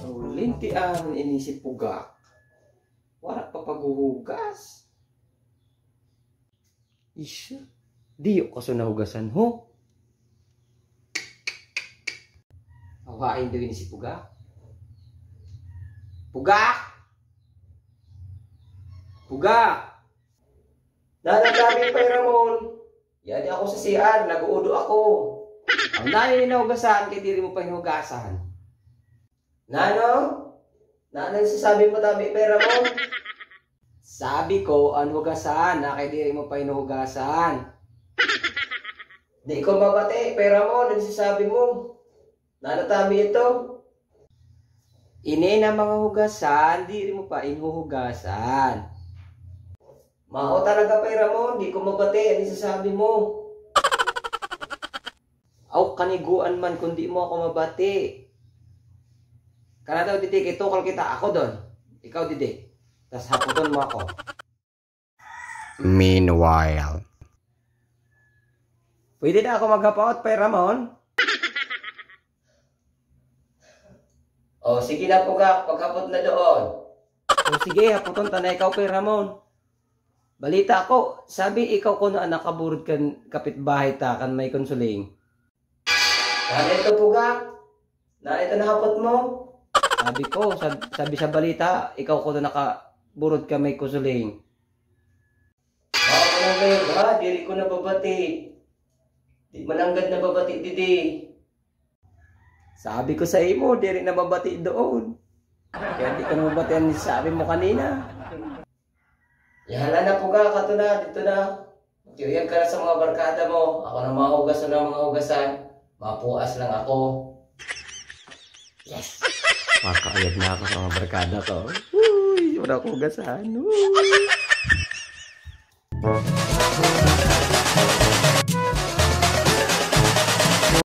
Oh, lintian inisip pugak. Wala pa paghuhugas. Isya, di ko kaso nahugasan ho. Awain daw inisip pugak. Pugak! Pugak! Nanagami pa Ramon. Yan ako sa CR, nag-uudo ako. Ang nanay nahugasan, kaya diri mo pa hinugasan. Nano? Nanay sasabi mo tabi pa Ramon? Sabi ko, ang hugasan, na kaya diri mo pa hinugasan. Di ko mabati, pa Ramon, ang sasabi mo. Nanatabi ito. Ini na mga hugasan, diri mo pa hinuhugasan. Mao talaga pa Ramon, di ko mabati, ano sasabi mo? Aw, kaniguan man kung di mo ako mabati. Kana daw didik, itukol kita ako doon. Ikaw didik. Tapos haputon mo ako. Meanwhile. Pwede na ako maghapaot pa Ramon? O sige na po ka, paghapot na doon. O sige, haputon ta na ikaw pa Ramon. Balita ako, sabi ikaw ko na nakaburod kan kapitbahay ta kan may konsuling. Ito pugak. Na ito nahapot mo. Sabi ko, sabi sa balita, ikaw ko na nakaburod ka may konsuling. Ako na ngayon, ha? Diri ko na babati. Di mananggad na babati didi. Sabi ko sa imo, diri na babati doon. Kaya di ka na babati ang sabi mo kanina. Yahala na po ka, kato na, dito na. Magtiyuyag ka na sa mga barkada mo. Ako na mahugas na mga hugasan. Mapuas lang ako. Yes! Makaayag na ako sa mga barkada ko. Uy, wala ko hugasan. Uy.